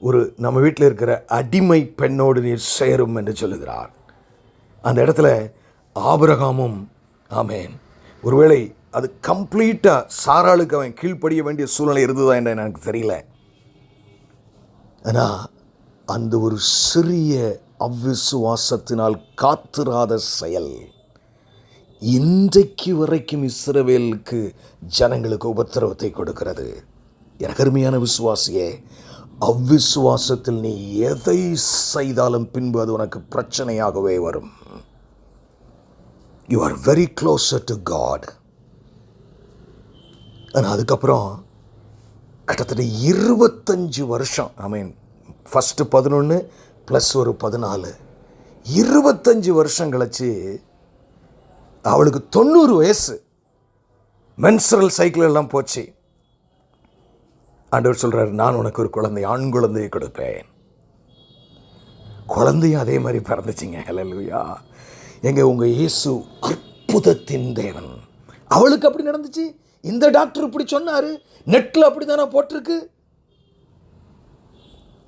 ஒரு நம்ம வீட்டில் இருக்கிற அடிமை பெண்ணோடு நீர் சேரும் என்று சொல்லுகிறார். அந்த இடத்துல ஆபிரகாமும், ஆமென், ஒருவேளை அது கம்ப்ளீட்டாக சாராளுக்கு அவன் கீழ்ப்படிய வேண்டிய சூழ்நிலை இருந்ததா என்று எனக்கு தெரியல. ஆனால் அந்த ஒரு சிறிய அவ்விசுவாசத்தினால் காத்திராத செயல் இன்றைக்கு வரைக்கும் இஸ்ரவேலுக்கு ஜனங்களுக்கு உபத்திரவத்தை கொடுக்கிறது. எனக்கு அருமையான விசுவாசியே, அவ்விசுவாசத்தில் நீ எதை செய்தாலும் பின்பு அது உனக்கு பிரச்சனையாகவே வரும். You are very closer to God. ஆனால் அதுக்கப்புறம் கிட்டத்தட்ட 25 வருஷம், ஐ மீன் ஃபஸ்ட்டு 11 ப்ளஸ் ஒரு 14, 25 வருஷம் கழிச்சு அவளுக்கு 90 வயசு, மென்சுரல் சைக்கிள் எல்லாம் போச்சு. ஆண்டவர் சொல்கிறார், நான் உனக்கு ஒரு குழந்தை, ஆண் குழந்தையை கொடுப்பேன். குழந்தையும் அதே மாதிரி பிறந்துச்சிங்க. ஹல்லேலூயா. எங்க உங்கள் இயேசு அற்புதத்தின் தேவன். அவளுக்கு அப்படி நடந்துச்சு. இந்த டாக்டர் இப்படி சொன்னார், நெட்டில் அப்படி தானே போட்டிருக்கு.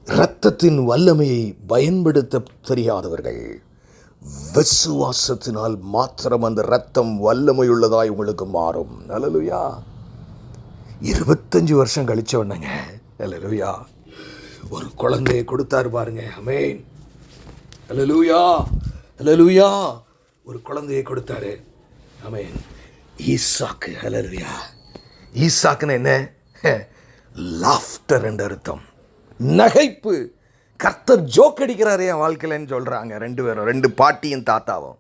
இரத்தத்தின் வல்லமையை பயன்படுத்த தெரியாதவர்கள், விசுவாசத்தினால் மாத்திரம் அந்த இரத்தம் வல்லமையுள்ளதாய் உங்களுக்கு மாறும். ஹல்லேலூயா. 25 வருஷம் கழிச்ச உடனேங்க, ஹல்லேலூயா, ஒரு குழந்தையை கொடுத்தாரு பாருங்க. ஆமென், ஹல்லேலூயா, ஹல்லேலூயா. ஒரு குழந்தையை கொடுத்தாரு. ஆமென், ஈசாக்கு. ஹல்லேலூயா. ஈசாக்குன்னு என்ன? லாஃப்டர் என்ற அர்த்தம், நகைப்பு. கர்த்தர் ஜோக் அடிக்கிறாரு என் வாழ்க்கையிலன்னு சொல்கிறாங்க 2 பேரும், 2 பாட்டியும் தாத்தாவும்.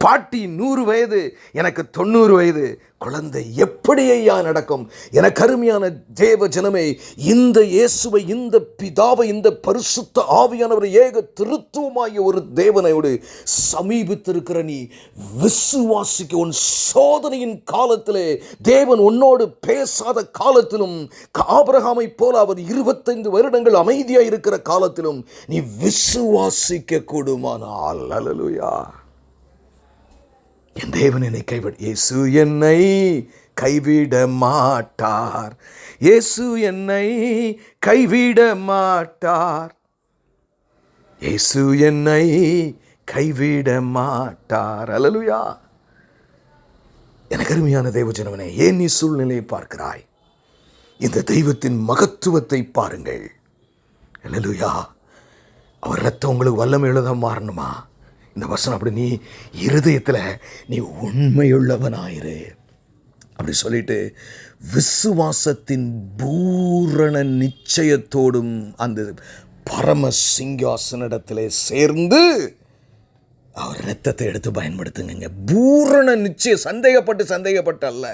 பாட்டி 100 வயது, எனக்கு 90 வயது. குழந்தை எப்படி ஐயா நடக்கும்? எனக்கு அருமையான தேவ ஜனமே, இந்த இயேசுவை, இந்த பிதாவை, இந்த பரிசுத்த ஆவியானவரை, ஏக திருத்துவமாகிய ஒரு தேவனையோடு சமீபித்திருக்கிற நீ விசுவாசிக்க. உன் சோதனையின் காலத்திலே, தேவன் உன்னோடு பேசாத காலத்திலும், ஆபிரகாமை போல அவர் 25 வருடங்கள் அமைதியாக இருக்கிற காலத்திலும் நீ விசுவாசிக்க கூடுமானால், அல்லேலூயா, என் தேவன் என்னை இயேசு என்னை கைவிட மாட்டார், இயேசு என்னை கைவிட மாட்டார், இயேசு என்னை கைவிட மாட்டார். அல்லேலூயா. எனக்கு அருமையான தேவஜனவனே, ஏன் நீ சூழ்நிலையை பார்க்கிறாய்? இந்த தெய்வத்தின் மகத்துவத்தை பாருங்கள். அல்லேலூயா. அவர் ரத்தம் உங்களுக்கு வல்லமையுள்ளதாக மாறணுமா? இந்த வசனம் அப்படி நீ இருதயத்தில் நீ உண்மையுள்ளவனாயிரு அப்படி சொல்லிட்டு, விசுவாசத்தின் பூரண நிச்சயத்தோடும் அந்த பரம சிங்காசனிடத்திலே சேர்ந்து அவர் ரத்தத்தை எடுத்து பயன்படுத்துங்க. பூரண நிச்சயம், சந்தேகப்பட்டு அல்ல,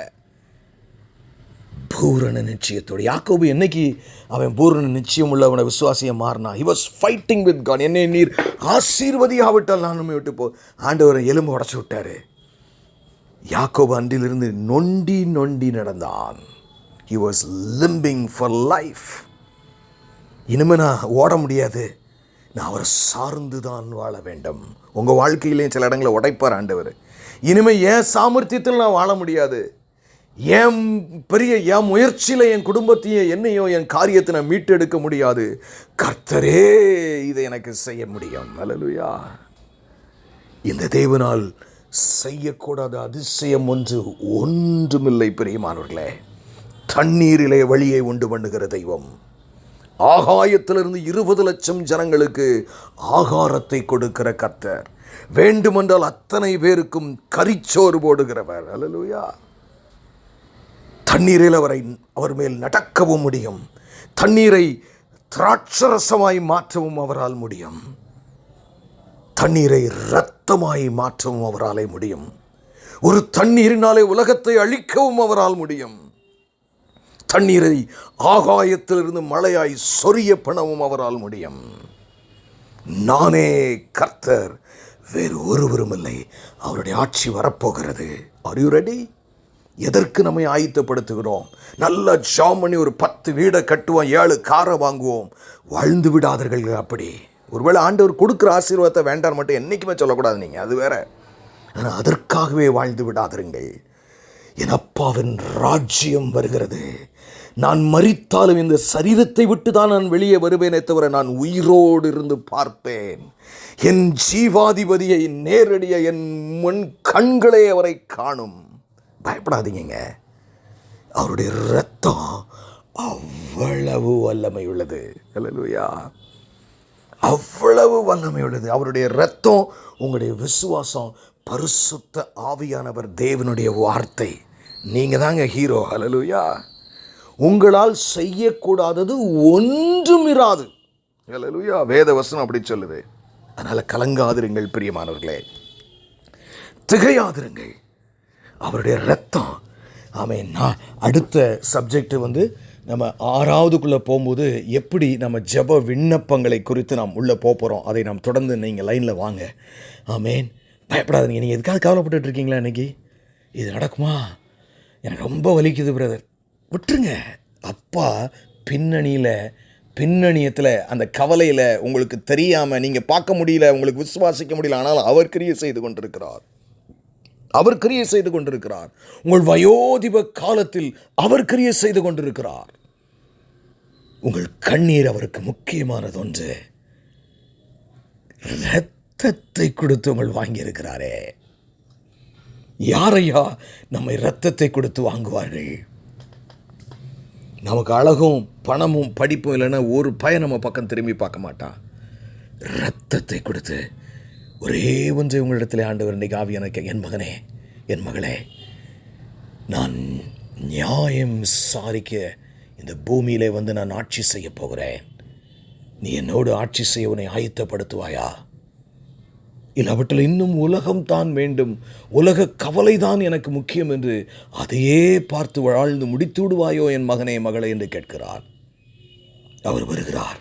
பூரண நிச்சயத்தோடு. யாக்கோபு என்னைக்கு அவன் பூரண நிச்சயம் உள்ளவனை விசுவாசியை மாறினா? he was fighting with God. என்னை நீர் ஆசீர்வதியாவிட்டால் நான் உண்மை விட்டு போ. ஆண்டவரை எலும்பு உடச்சி விட்டாரு. யாக்கோபு அன்றிலிருந்து நொண்டி நொண்டி நடந்தான். he was limping for life. இனிமே நான் ஓட முடியாது, நான் அவரை சார்ந்து தான் வாழ வேண்டும். உங்கள் வாழ்க்கையிலேயும் சில இடங்களை உடைப்பார் ஆண்டவர். இனிமேல் என் சாமர்த்தியத்தில் நான் வாழ முடியாது, என் முயற்சியில் என் குடும்பத்தையும் என்னையோ என் காரியத்தை நான் மீட்டெடுக்க முடியாது, கர்த்தரே இதை எனக்கு செய்ய முடியும். அல்லேலூயா. இந்த தேவனால் செய்யக்கூடாத அதிசயம் ஒன்றுமில்லை பிரியமானவர்களே. தண்ணீரிலே வழியை உண்டு பண்ணுகிற தெய்வம், ஆகாயத்திலிருந்து 20 லட்சம் ஜனங்களுக்கு ஆகாரத்தை கொடுக்கிற கர்த்தர், வேண்டுமென்றால் அத்தனை பேருக்கும் கரிச்சோறு போடுகிறவர். அல்லேலூயா. தண்ணீரில் அவர் மேல் நடக்கவும் முடியும். தண்ணீரை திராட்சரசமாய் மாற்றவும் அவரால் முடியும். தண்ணீரை இரத்தமாய் மாற்றவும் அவராலே முடியும். ஒரு தண்ணீரினாலே உலகத்தை அழிக்கவும் அவரால் முடியும். தண்ணீரை ஆகாயத்திலிருந்து மழையாய் சொரிய பண்ணவும் அவரால் முடியும். நானே கர்த்தர், வேறு ஒருவரும் இல்லை. அவருடைய ஆட்சி வரப்போகிறது. Are you ready? எதற்கு நம்மை ஆயத்தப்படுத்துகிறோம்? நல்லா ஜாம் பண்ணி ஒரு 10 வீடை கட்டுவோம், 7 காரை வாங்குவோம். வாழ்ந்து விடாதீர்கள். அப்படி ஒருவேளை ஆண்டவர் கொடுக்குற ஆசீர்வாதத்தை வேண்டாம் மட்டும் என்றைக்குமே சொல்லக்கூடாது நீங்கள், அது வேற. ஆனால் அதற்காகவே வாழ்ந்து விடாதிருங்கள். என் அப்பாவின் ராஜ்யம் வருகிறது. நான் மரித்தாலும் இந்த சரீரத்தை விட்டு தான் நான் வெளியே வருவேனே தவிர நான் உயிரோடு இருந்து பார்ப்பேன். என் ஜீவாதிபதியை நேரடியாக என் முன் கண்களே அவரை காணும். பயப்படாதீங்க. அவருடைய இரத்தம் அவ்வளவு வல்லமை உள்ளது. அல்லேலூயா. அவ்வளவு வல்லமை உள்ளது அவருடைய இரத்தம். உங்களுடைய விசுவாசம், பரிசுத்த ஆவியானவர், தேவனுடைய வார்த்தை. நீங்கள் தாங்க ஹீரோ. அல்லேலூயா. உங்களால் செய்யக்கூடாதது ஒன்றும் இராது. அல்லேலூயா. வேத வசனம் அப்படி சொல்லுது. அதனால் கலங்காதிருங்கள் பிரியமானவர்களே, திகையாதிருங்கள். அவருடைய இரத்தம். ஆமென். நான் அடுத்த சப்ஜெக்ட் நம்ம 6வதுக்குள்ளே போகும்போது எப்படி நம்ம ஜெப விண்ணப்பங்களை குறித்து நாம் உள்ளே போகிறோம், அதை நாம் தொடர்ந்து நீங்கள் லைனில் வாங்க. ஆமென். பயப்படாதீங்க. நீங்கள் எதுக்காக கவலைப்பட்டு இருக்கீங்களா? இன்றைக்கி இது நடக்குமா? எனக்கு ரொம்ப வலிக்குது பிரதர். விட்டுருங்க. அப்பா பின்னணியத்தில் அந்த கவலையில் உங்களுக்கு தெரியாமல் நீங்கள் பார்க்க முடியல, உங்களுக்கு விசுவாசிக்க முடியல, ஆனால் அவர் கிரியை செய்து கொண்டிருக்கிறார். அவர் கிரியை செய்து கொண்டிருக்கிறார். உங்கள் வயோதிப காலத்தில் அவர் கிரியை செய்து கொண்டிருக்கிறார். உங்கள் கண்ணீர் அவருக்கு முக்கியமானது ஒன்று. இரத்தத்தை கொடுத்து உங்கள் வாங்கியிருக்கிறாரே. யாரையா நம்மை இரத்தத்தை கொடுத்து வாங்குவார்கள்? நமக்கு அழகும் பணமும் படிப்பும் இல்லைன்னா ஒரு பையன் நம்ம பக்கம் திரும்பி பார்க்க மாட்டான். இரத்தத்தை கொடுத்து ஒரே ஒன்றை உங்களிடத்தில் ஆண்டவர் இன்றைக்கு ஆவியான, என் மகனே, என் மகளே, நான் நியாயம் விசாரிக்க இந்த பூமியிலே நான் ஆட்சி செய்ய போகிறேன். நீ என்னோடு ஆட்சி செய்ய உன்னை ஆயத்தப்படுத்துவாயா? இல்லாவற்றில் இன்னும் உலகம்தான் வேண்டும், உலக கவலைதான் எனக்கு முக்கியம் என்று அதையே பார்த்து வாழ்ந்து முடித்து விடுவாயோ என் மகனே, மகளே என்று கேட்கிறார். அவர் வருகிறார்.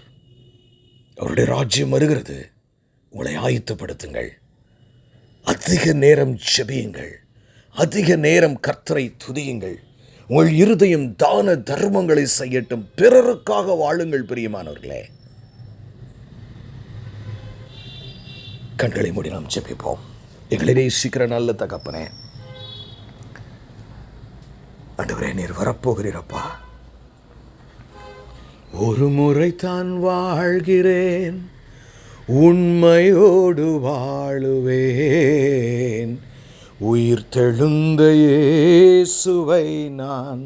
அவருடைய ராஜ்யம் வருகிறது. உங்களை ஆயத்தப்படுத்துங்கள். அதிக நேரம் ஜெபியுங்கள். அதிக நேரம் கர்த்தரை துதியுங்கள். உங்கள் இருதயம் தான தர்மங்களை செய்யட்டும். பிறருக்காக வாழுங்கள் பிரியமானவர்களே. கண்களை மூடி நாம் ஜெபிப்போம். எங்களை நேசிக்கிற நல்ல தகப்பனே, ஆண்டவரே, நீர் வரப்போகிறீரப்பா. ஒரு முறை தான் வாழ்கிறேன், உண்மையோடு வாழுவேன். உயிர் தெழுந்த இயேசுவை நான்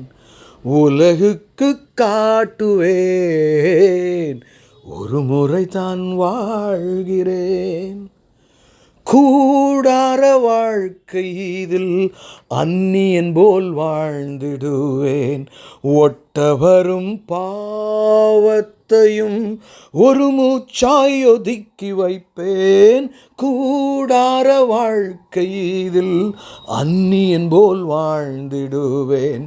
உலகுக்கு காட்டுவேன். ஒரு முறை தான் வாழ்கிறேன். கூடார வாழ்க்கை இதில் அந்நியன் போல் வாழ்ந்திடுவேன். ஒட்டவரும் பாவத்தையும் ஒரு மூச்சாய் ஒதுக்கி வைப்பேன். கூடார வாழ்க்கை இதில் அந்நியன் போல் வாழ்ந்திடுவேன்.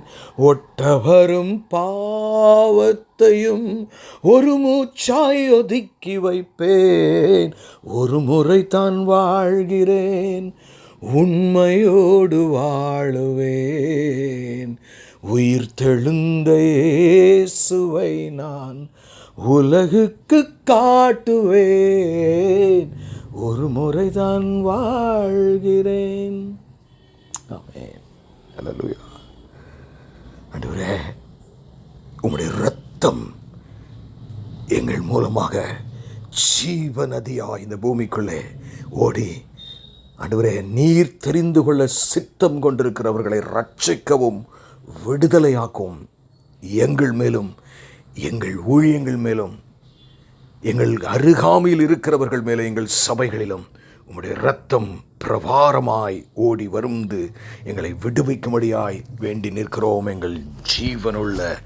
ஒட்டவரும் பாவத்தையும் ஒரு மூச்சாய் ஒதுக்கி வைப்பேன். ஒரு முறை தான் வாழ்கிறேன், உண்மையோடு வாழுவேன். உயிர் தெழுந்த இயேசுவை நான் உலகுக்கு காட்டுவேன். ஒரு முறை தான் வாழ்கிறேன். ஆமென். அல்லேலூயா. ஆண்டவரே, உம்முடைய இரத்தம் எங்கள் மூலமாக ஜீவ நதியா இந்த பூமிக்குள்ளே ஓடி, ஆண்டவரே, நீர் தெரிந்து கொள்ள சித்தம் கொண்டிருக்கிறவர்களை ரட்சிக்கவும் விடுதலையாக்கும். எங்கள் மேலும், எங்கள் ஊழியங்கள் மேலும், எங்கள் அருகாமையில் இருக்கிறவர்கள் மேலும், எங்கள் சபைகளிலும் உம்முடைய இரத்தம் பிரபாரமாய் ஓடி வருந்து எங்களை விடுவிக்கும்படியாய் வேண்டி நிற்கிறோம் எங்கள் ஜீவனுள்ள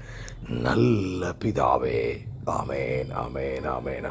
நல்ல பிதாவே. ஆமேன், ஆமேன், ஆமேன்.